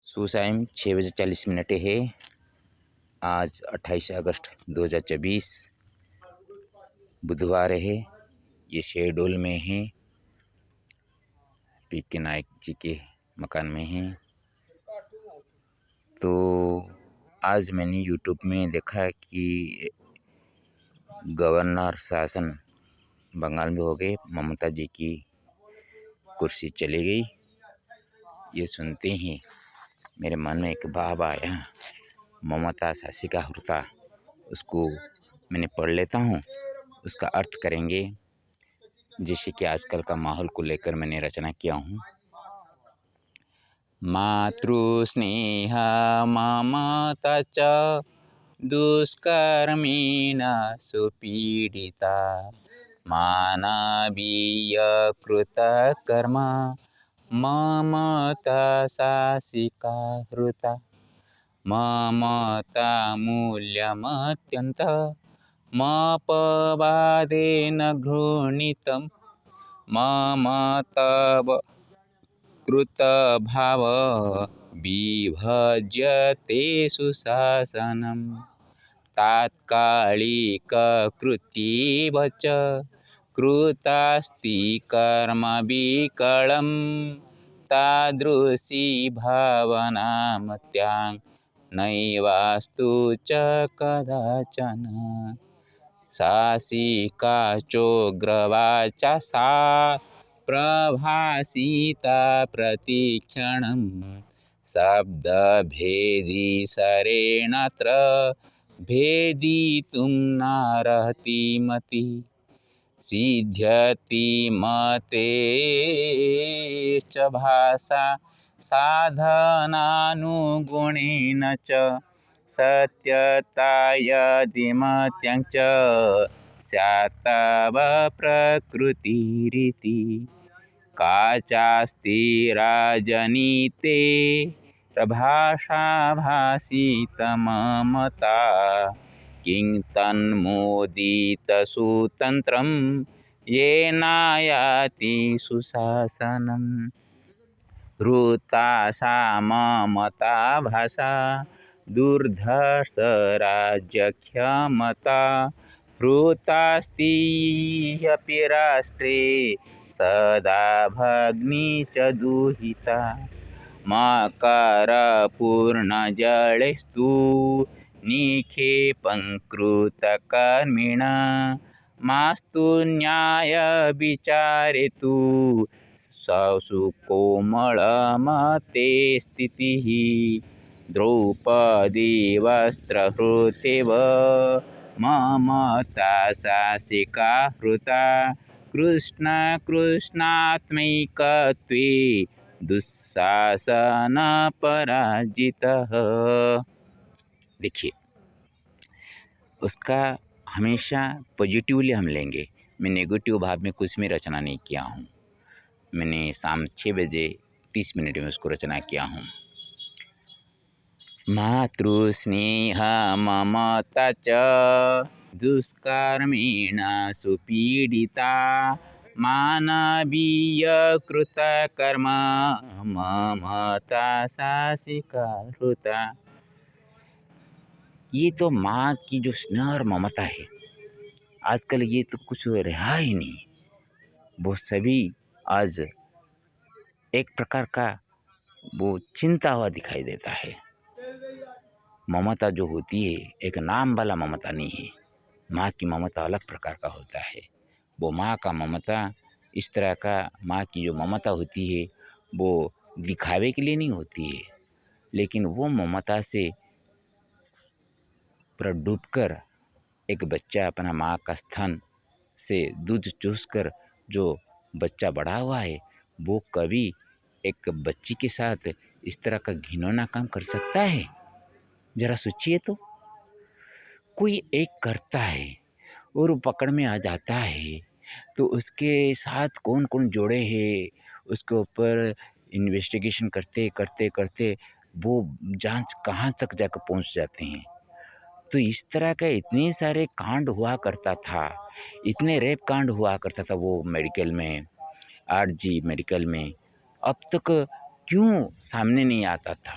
सुबह 6 बजे 40 मिनट है। आज 28 अगस्त 2024 बुधवार है। ये शहडोल में है, पीके नायक जी के मकान में है। तो आज मैंने यूट्यूब में देखा कि गवर्नर शासन बंगाल में हो गए, ममता जी की कुर्सी चली गई। ये सुनते ही मेरे मन में एक भाव आया, ममता शासिका होता। उसको मैंने पढ़ लेता हूँ, उसका अर्थ करेंगे। जैसे कि आजकल का माहौल को लेकर मैंने रचना किया हूँ। मातृस्नेह ममता च दुष्कर्मेण सुपीडिता, मानवीय कृतकर्म ममता शासिका हृता। ममता मूल्यमत्यन्त मपवादेन घृणितं, ममतव कृतभाव विभज्यते सुशासनं। तात्कालिककृत्येव च कृतास्ति कर्म विकलं, तादृशी भावनामत्यां नैवास्तु च कदाचन। शासिका चोग्रवाचा सा प्रभासिता प्रतिक्षणं, शब्दभेदी शरेणत्र भेदितुं नार्हति मतिः। सिद्ध्यति मते च भाषा साधनानुगुणेन च, सत्यता यदिमत्यं च स्यात्तव प्रकृतिरिति। काचास्ति राजनीते प्रभाषा भाषितममता, किं तन्मोदितसुतन्त्रं येनायाति सुशासनं। हृता सा ममता भाषा दुर्धर्षराज्यक्षमता, हृतास्ति ह्यपि राष्ट्रे सदा भग्नी च दुहिता। मकरपूर्णजलेस्तु निक्षेपं कृतकर्मिणा, मास्तु न्यायविचारेतु सुकोमलमते स्थितिः। द्रौपदी वस्त्रहृतेव ममता शासिका हृता, कृष्णात्मैकत्वे दुःशासन पराजितः। देखिए, उसका हमेशा पॉजिटिवली हम लेंगे। मैं नेगेटिव भाव में कुछ में रचना नहीं किया हूँ। मैंने शाम 6 बजे 30 मिनट में उसको रचना किया हूँ। मातृस्नेह ममता च दुष्कर्मेण सुपीडिता, मानवीय कृतकर्म ममता शासिका हृता। ये तो माँ की जो स्नेह और ममता है, आजकल ये तो कुछ रहा ही नहीं। वो सभी आज एक प्रकार का वो चिंता हुआ दिखाई देता है। ममता जो होती है एक नाम वाला ममता नहीं है। माँ की ममता अलग प्रकार का होता है। वो माँ का ममता इस तरह का, माँ की जो ममता होती है वो दिखावे के लिए नहीं होती है, लेकिन वो ममता से पर डूबकर एक बच्चा अपना माँ का स्तन से दूध चूसकर जो बच्चा बड़ा हुआ है, वो कभी एक बच्ची के साथ इस तरह का घिनौना काम कर सकता है? जरा सोचिए तो। कोई एक करता है और वो पकड़ में आ जाता है, तो उसके साथ कौन कौन जोड़े हैं, उसके ऊपर इन्वेस्टिगेशन करते करते करते वो जांच कहाँ तक जाकर पहुंच जाते हैं। तो इस तरह का इतने सारे कांड हुआ करता था, इतने रेप कांड हुआ करता था वो मेडिकल में, आरजी मेडिकल में। अब तक क्यों सामने नहीं आता था?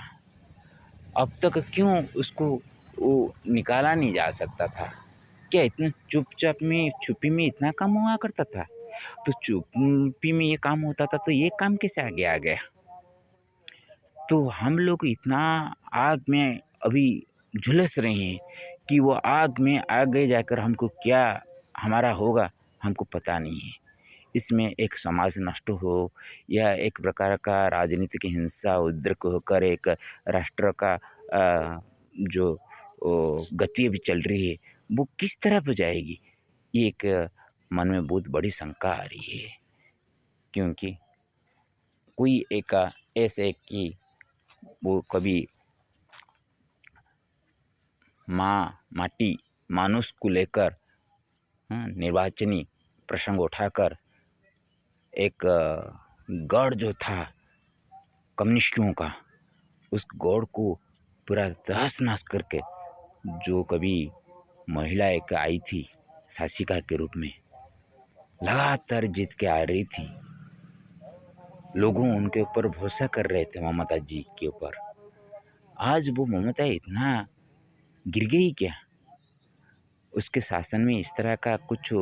अब तक क्यों उसको वो निकाला नहीं जा सकता था? क्या इतना चुपचाप में छुपी में इतना काम हुआ करता था? तो चुप्पी में ये काम होता था तो ये काम कैसे आगे आ गया? तो हम लोग इतना आग में अभी झुलस रहे हैं कि वो आग में आगे जाकर हमको क्या हमारा होगा हमको पता नहीं है। इसमें एक समाज नष्ट हो या एक प्रकार का राजनीतिक हिंसा उद्रेक होकर एक राष्ट्र का जो गति अभी चल रही है वो किस तरफ जाएगी, ये एक मन में बहुत बड़ी शंका आ रही है। क्योंकि कोई एक ऐसे कि वो कभी माटी मानुष को लेकर निर्वाचनी प्रसंग उठाकर एक गढ़ जो था कम्युनिस्टों का, उस गढ़ को पूरा तहस नहस करके जो कभी महिला एक आई थी शासिका के रूप में, लगातार जीत के आ रही थी, लोगों उनके ऊपर भरोसा कर रहे थे ममता जी के ऊपर। आज वो ममता इतना गिर गई क्या? उसके शासन में इस तरह का कुछ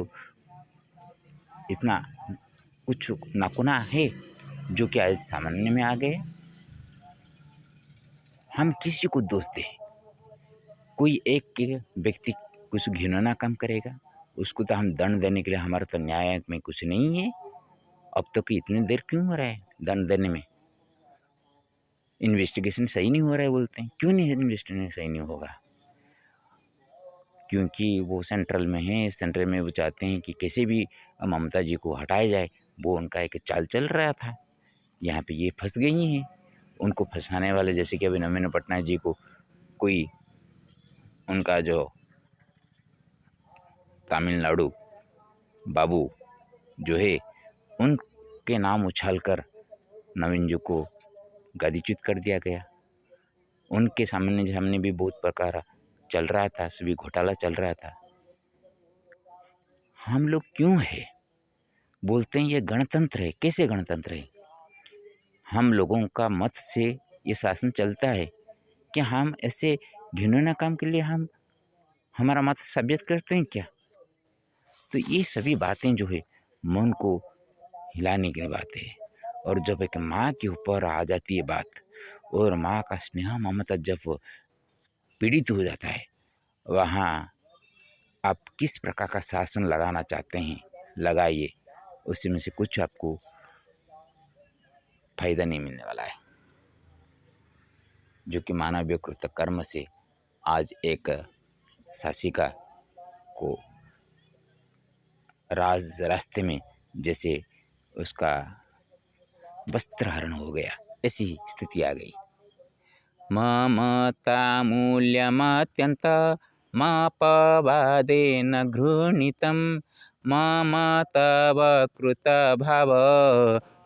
इतना कुछ नाकुना है जो कि आज सामान्य में आ गए। हम किसी को दोष दें? कोई एक व्यक्ति कुछ घिनौना काम करेगा, उसको तो हम दंड देने के लिए, हमारा तो न्याय में कुछ नहीं है। अब तक तो इतनी देर क्यों हो रहा है दंड देने में? इन्वेस्टिगेशन सही नहीं हो रहा है बोलते हैं। क्यों नहीं इन्वेस्टिगेशन सही नहीं होगा? क्योंकि वो सेंट्रल में है, सेंट्रल में वो चाहते हैं कि कैसे भी ममता जी को हटाया जाए। वो उनका एक चाल चल रहा था। यहाँ पे ये फंस गई हैं। उनको फंसाने वाले जैसे कि अभी नवीन पटनायक जी को कोई उनका जो तमिलनाडु बाबू जो है उनके नाम उछालकर नवीन जी को गादीच्युत कर दिया गया। उनके सामने भी बहुत प्रकार चल रहा था, सभी घोटाला चल रहा था। हम लोग क्यों है बोलते हैं ये गणतंत्र है? कैसे गणतंत्र है? हम लोगों का मत से ये शासन चलता है कि हम ऐसे घिनौना काम के लिए हम हमारा मत साबित करते हैं क्या? तो ये सभी बातें जो है मन को हिलाने की बात है। और जब एक माँ के ऊपर आ जाती है बात, और माँ का स्नेह ममता जब पीड़ित हो जाता है, वहाँ आप किस प्रकार का शासन लगाना चाहते हैं लगाइए, उसमें से कुछ आपको फायदा नहीं मिलने वाला है। जो कि मानवीय कृत कर्म से आज एक शासिका को रास्ते में जैसे उसका वस्त्र हरण हो गया, ऐसी स्थिति आ गई। ममता मूल्यमत्यंत मापवादेन घृणितं मम तव कृत भाव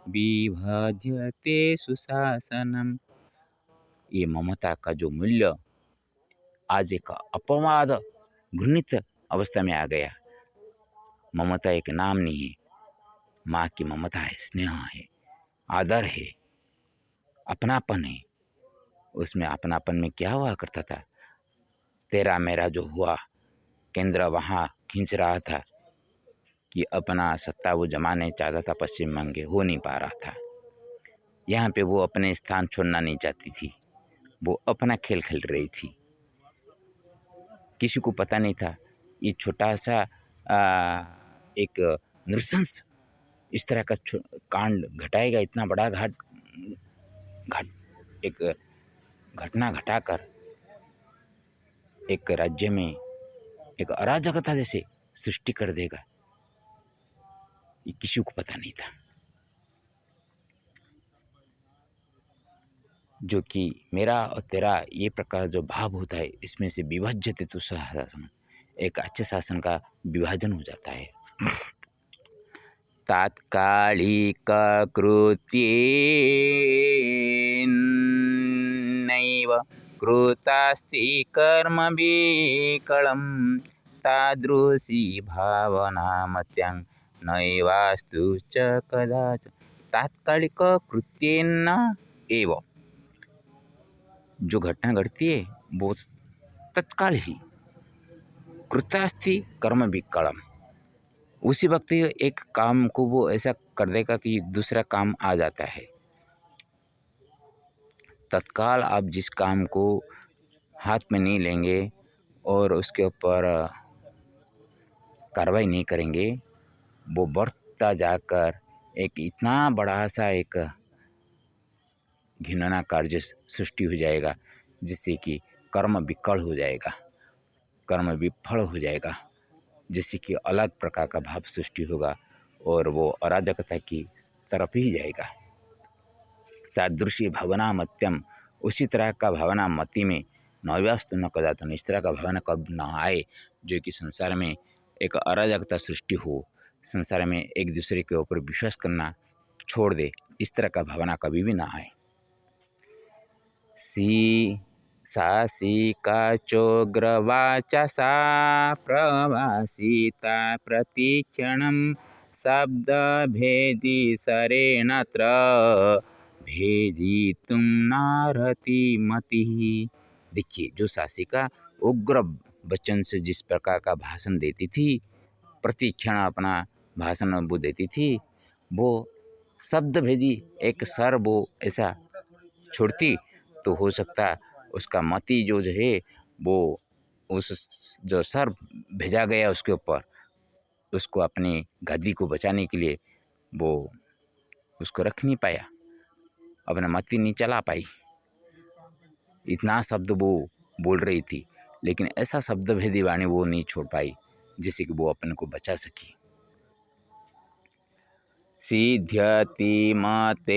विभज्यते सुशासनम। ये ममता का जो मूल्य आज एक अपवाद घृणित अवस्था में आ गया। ममता एक नाम नहीं है, माँ की ममता है, स्नेह है, आदर है, अपनापन है। उसमें अपनापन में क्या हुआ करता था? तेरा मेरा जो हुआ, केंद्र वहाँ खींच रहा था कि अपना सत्ता वो जमाने चाहता था, पश्चिम बंग हो नहीं पा रहा था। यहाँ पे वो अपने स्थान छोड़ना नहीं चाहती थी, वो अपना खेल खेल रही थी। किसी को पता नहीं था ये छोटा सा एक नृशंस इस तरह का कांड घटाएगा, इतना बड़ा एक घटना घटाकर एक राज्य में एक अराजकता जैसे सृष्टि कर देगा, ये किसी को पता नहीं था। जो कि मेरा और तेरा ये प्रकार जो भाव होता है, इसमें से विभज्यते तो शासन, एक अच्छे शासन का विभाजन हो जाता है। तात्कालिक कृत्येनैव कृतास्ति कर्म विकलं तादृशी भावना मत्यां नैवास्तु च कदाचन। तात्कालिक कृत्येन एव जो घटना घटती है वो तत्काल ही कृतास्थि कर्म विकलम, उसी वक्त ही एक काम को वो ऐसा कर देगा कि दूसरा काम आ जाता है। तत्काल आप जिस काम को हाथ में नहीं लेंगे और उसके ऊपर कार्रवाई नहीं करेंगे, वो बढ़ता जाकर एक इतना बड़ा सा एक घिनौना कार्य सृष्टि हो जाएगा, जिससे कि कर्म विकल हो जाएगा, कर्म विफल हो जाएगा, जिससे कि अलग प्रकार का भाव सृष्टि होगा और वो अराजकता की तरफ ही जाएगा। तादृशी भावना मत्यम, उसी तरह का भावना मति में नव्यास्तु न कदाचन, इस तरह का भावना कब न आए जो कि संसार में एक अराजकता सृष्टि हो, संसार में एक दूसरे के ऊपर विश्वास करना छोड़ दे, इस तरह का भावना कभी भी ना आए। सासिका चोग्रवाचा सा प्रवासिता प्रतिक्षणं शब्दभेदी सरेणत्र भेदितुं नार्हति मतिः। देखिए, जो सासिका उग्र वचन से जिस प्रकार का भाषण देती थी, प्रतिक्षण अपना भाषण वो देती थी, वो शब्द भेदी एक सर वो ऐसा छोड़ती तो हो सकता उसका मति जो है वो उस जो सर भेजा गया उसके ऊपर, उसको अपनी गद्दी को बचाने के लिए वो उसको रख नहीं पाया, अपना मति नहीं चला पाई। इतना शब्द वो बोल रही थी, लेकिन ऐसा शब्द भेदी वाणी वो नहीं छोड़ पाई जिससे कि वो अपने को बचा सकी। सिद्ध्यति मतेश्च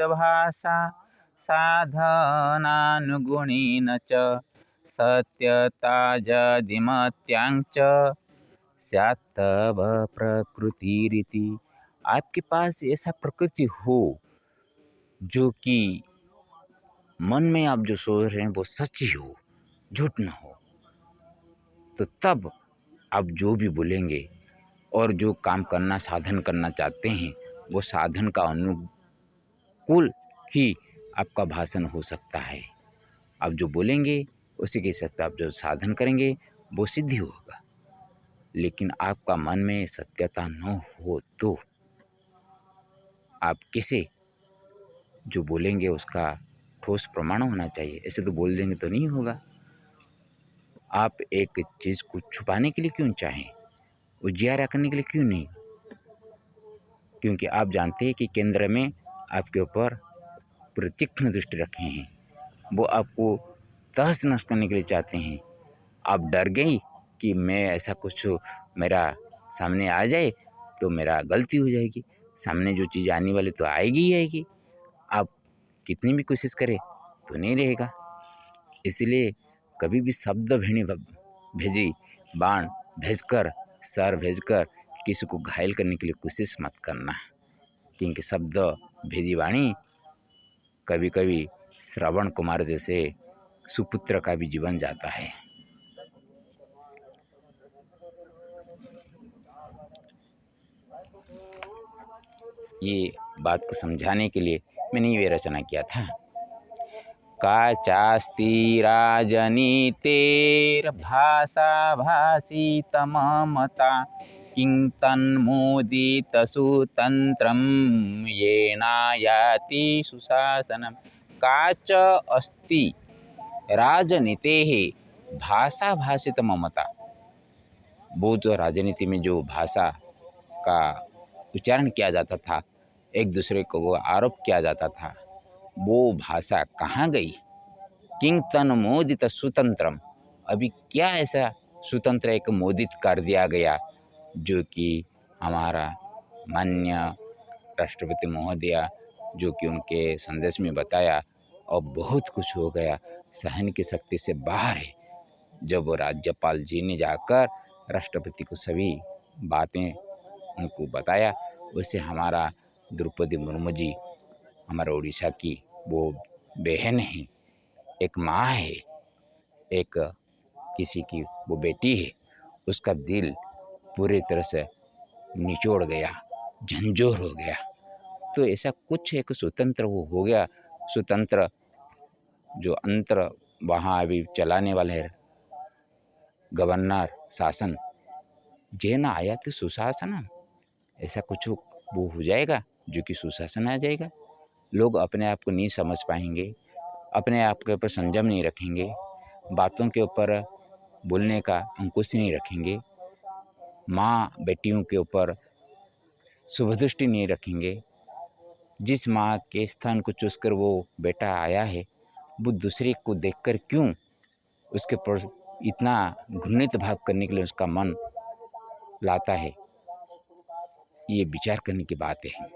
भाषा साधनानुगुणेन च सत्यता यदिमत्यांच स्यात् तव प्रकृतिरिति। आपके पास ऐसा प्रकृति हो जो कि मन में आप जो सोच रहे हैं वो सच्ची हो, झूठ न हो, तो तब आप जो भी बोलेंगे और जो काम करना साधन करना चाहते हैं वो साधन का अनुकूल ही आपका भाषण हो सकता है। आप जो बोलेंगे उसी के साथ आप जो साधन करेंगे वो सिद्धि होगा। लेकिन आपका मन में सत्यता न हो तो आप कैसे जो बोलेंगे उसका ठोस प्रमाण होना चाहिए, ऐसे तो बोल देंगे तो नहीं होगा। आप एक चीज़ को छुपाने के लिए क्यों चाहें, उजियारा करने के लिए क्यों नहीं? क्योंकि आप जानते हैं कि केंद्र में आपके ऊपर तीक्ष्ण दृष्टि रखे हैं, वो आपको तहस नहस करने के लिए चाहते हैं। आप डर गई कि मैं ऐसा कुछ मेरा सामने आ जाए तो मेरा गलती हो जाएगी, सामने जो चीज़ आने वाली तो आएगी ही आएगी, आप कितनी भी कोशिश करें तो नहीं रहेगा। इसलिए कभी भी शब्द भेजी बाण भेजकर सर भेजकर किसी को घायल करने के लिए कोशिश मत करना, क्योंकि शब्द भेदी वाणी कभी कभी श्रवण कुमार जैसे सुपुत्र का भी जीवन जाता है। ये बात को समझाने के लिए मैंने ये रचना किया था। का चास्ति राजनीतेर्भाषा भाषितममता किं तन्मोदितसुतन्त्रं येनायाति सुशासनं। का च अस्ति राजनीतेः भाषा भाषितममता, वो जो राजनीति में जो भाषा का उच्चारण किया जाता था, एक दूसरे को वो आरोप किया जाता था, वो भाषा कहाँ गई? किंग तन मोदित सुतंत्रम, अभी क्या ऐसा स्वतंत्र एक मोदित कर दिया गया जो कि हमारा माननीय राष्ट्रपति महोदया जो कि उनके संदेश में बताया, और बहुत कुछ हो गया, सहन की शक्ति से बाहर है। जब राज्यपाल जी ने जाकर राष्ट्रपति को सभी बातें उनको बताया, वैसे हमारा द्रौपदी मुर्मू जी हमारा उड़ीसा की वो बहन है, एक माँ है, एक किसी की वो बेटी है, उसका दिल पूरी तरह से निचोड़ गया, झंझोर हो गया। तो ऐसा कुछ एक स्वतंत्र वो हो गया स्वतंत्र जो अंतर वहाँ अभी चलाने वाले हैं गवर्नर शासन, जय ना आया तो सुशासन, ऐसा कुछ वो हो जाएगा जो कि सुशासन आ जाएगा। लोग अपने आप को नहीं समझ पाएंगे, अपने आप के ऊपर संयम नहीं रखेंगे, बातों के ऊपर बोलने का अंकुश नहीं रखेंगे, माँ बेटियों के ऊपर शुभदृष्टि नहीं रखेंगे। जिस माँ के स्थान को चूसकर वो बेटा आया है, वो दूसरे को देखकर क्यों उसके पर इतना घृणित भाव करने के लिए उसका मन लाता है, ये विचार करने की बात है।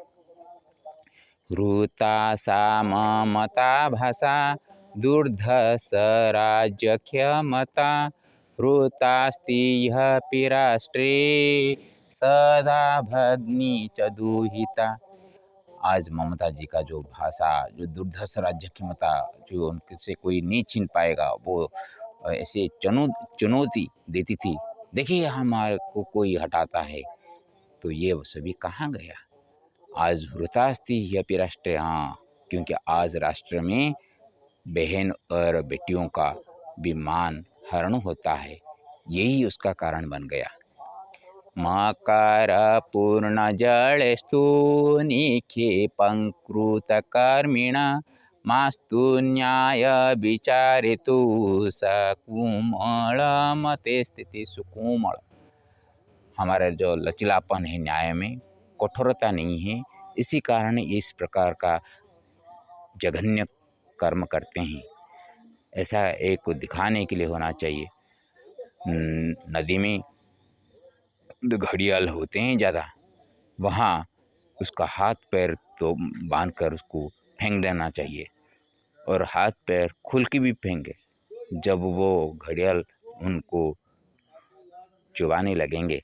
हृता सा ममता भाषा दुर्धस राज्य क्षमता, हृतास्ति यः राष्ट्रे सदा भग्नि च दुहिता। आज ममता जी का जो भाषा, जो दुर्धस राज्य क्षमता, जो उनसे कोई नहीं छीन पाएगा, वो ऐसे चुनौती देती थी, देखिए हमारे को कोई हटाता है, तो ये सभी कहाँ गया। आज हृतास्ति यपि राष्ट्र, हाँ, क्योंकि आज राष्ट्र में बहन और बेटियों का भी मान हरण होता है, यही उसका कारण बन गया। मकर पूर्ण जलेस्तु निक्षेपं कृतकर्मिणा, मास्तु न्याय विचारितु सकुमल मते स्थिति सुकुमल। हमारा जो लचीलापन है न्याय में, कठोरता नहीं है, इसी कारण इस प्रकार का जघन्य कर्म करते हैं। ऐसा एक दिखाने के लिए होना चाहिए। नदी में घड़ियाल होते हैं ज़्यादा, वहाँ उसका हाथ पैर तो बांध कर उसको फेंक देना चाहिए, और हाथ पैर खुल के भी फेंके। जब वो घड़ियाल उनको चुबाने लगेंगे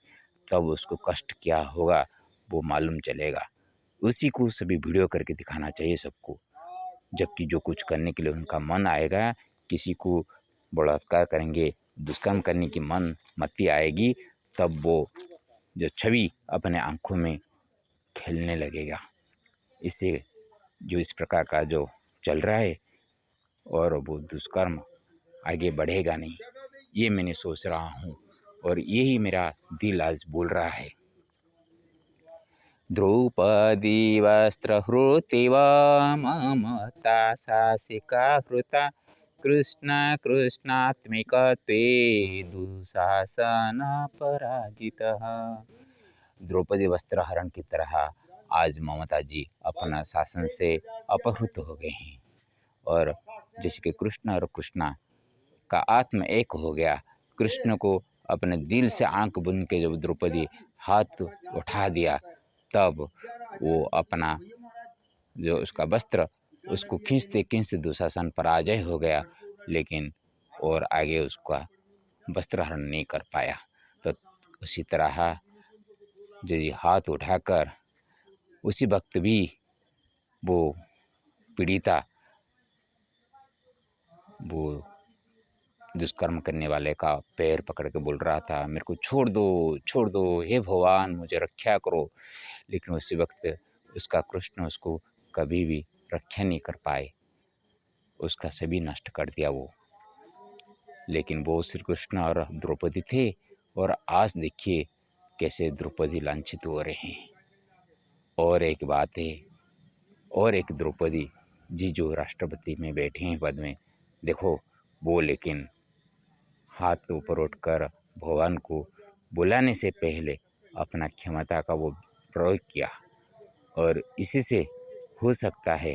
तब उसको कष्ट क्या होगा वो मालूम चलेगा। उसी को सभी वीडियो करके दिखाना चाहिए सबको। जबकि जो कुछ करने के लिए उनका मन आएगा, किसी को बलात्कार करेंगे, दुष्कर्म करने की मन मति आएगी, तब वो जो छवि अपने आँखों में खेलने लगेगा। इससे जो इस प्रकार का जो चल रहा है, और वो दुष्कर्म आगे बढ़ेगा नहीं, ये मैंने सोच रहा हूँ, और यही मेरा दिल आज बोल रहा है। द्रौपदी वस्त्रहृतिव ममता सासिका हृता, कृष्ण कृष्णात्मिकत्वे दुःशासन पराजितः। द्रौपदी वस्त्र हरण की तरह आज ममता जी अपना शासन से अपहृत हो गए हैं, और जैसे कि कृष्ण और कृष्णा का आत्म एक हो गया। कृष्ण को अपने दिल से आंख बुन के जब द्रौपदी हाथ उठा दिया, तब वो अपना जो उसका वस्त्र उसको खींचते खींचते दुशासन पराजय हो गया, लेकिन और आगे उसका वस्त्र हरण नहीं कर पाया। तो उसी तरह जो ये हाथ उठाकर उसी वक्त भी वो पीड़िता, वो दुष्कर्म करने वाले का पैर पकड़ के बोल रहा था, मेरे को छोड़ दो हे भगवान, मुझे रक्षा करो। लेकिन उसी वक्त उसका कृष्ण उसको कभी भी रक्षा नहीं कर पाए, उसका सभी नष्ट कर दिया वो। लेकिन वो श्री कृष्ण और द्रौपदी थे, और आज देखिए कैसे द्रौपदी लांछित हो रहे हैं। और एक बात है, और एक द्रौपदी जी जो राष्ट्रपति में बैठे हैं पद में, देखो वो लेकिन हाथ ऊपर उठकर भगवान को बुलाने से पहले अपना क्षमता का वो प्रयोग किया, और इसी से हो सकता है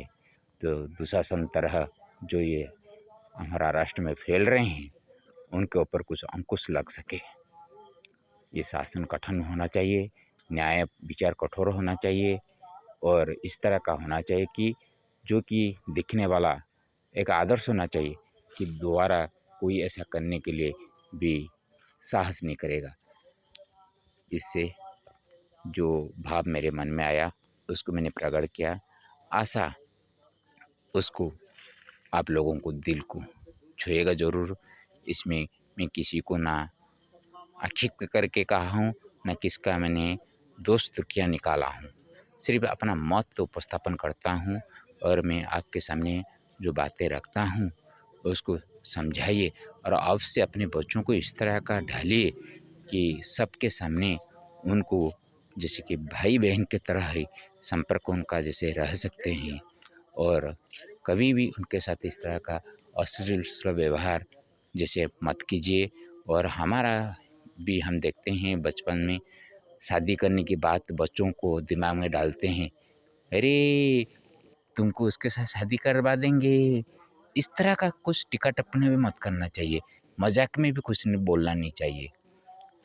तो दुशासन तरह जो ये हमारा राष्ट्र में फैल रहे हैं, उनके ऊपर कुछ अंकुश लग सके। ये शासन कठिन होना चाहिए, न्याय विचार कठोर होना चाहिए, और इस तरह का होना चाहिए कि जो कि दिखने वाला एक आदर्श होना चाहिए कि दोबारा कोई ऐसा करने के लिए भी साहस नहीं करेगा। इससे जो भाव मेरे मन में आया उसको मैंने प्रकट किया। आशा उसको आप लोगों को दिल को छुएगा ज़रूर। इसमें मैं किसी को ना आक्षेप करके कहा हूँ, न किसका मैंने दोस्त क्या निकाला हूँ, सिर्फ अपना मत उपस्थापन करता हूँ। और मैं आपके सामने जो बातें रखता हूँ उसको समझाइए और अवश्य अपने बच्चों को इस तरह का ढालिए कि सबके सामने उनको जैसे कि भाई बहन की तरह ही संपर्क उनका जैसे रह सकते हैं और कभी भी उनके साथ इस तरह का अश्लील व्यवहार जैसे मत कीजिए। और हमारा भी हम देखते हैं बचपन में शादी करने की बात बच्चों को दिमाग में डालते हैं, अरे तुमको उसके साथ शादी करवा देंगे, इस तरह का कुछ टीका टिप्पणी भी मत करना चाहिए, मजाक में भी कुछ नहीं बोलना नहीं चाहिए।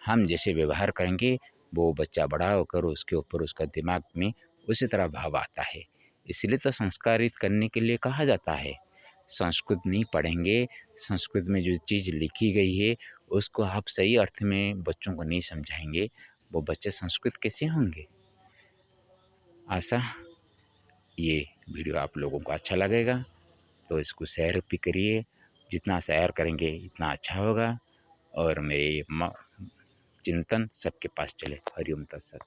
हम जैसे व्यवहार करेंगे वो बच्चा बड़ा होकर उसके ऊपर उसका दिमाग में उसी तरह भाव आता है। इसलिए तो संस्कारित करने के लिए कहा जाता है। संस्कृत नहीं पढ़ेंगे, संस्कृत में जो चीज़ लिखी गई है उसको आप सही अर्थ में बच्चों को नहीं समझाएंगे, वो बच्चे संस्कृत कैसे होंगे। आशा ये वीडियो आप लोगों को अच्छा लगेगा तो इसको शेयर भी करिए, जितना शेयर करेंगे इतना अच्छा होगा और मेरे चिंतन सबके पास चले। हरिओम तत्सत।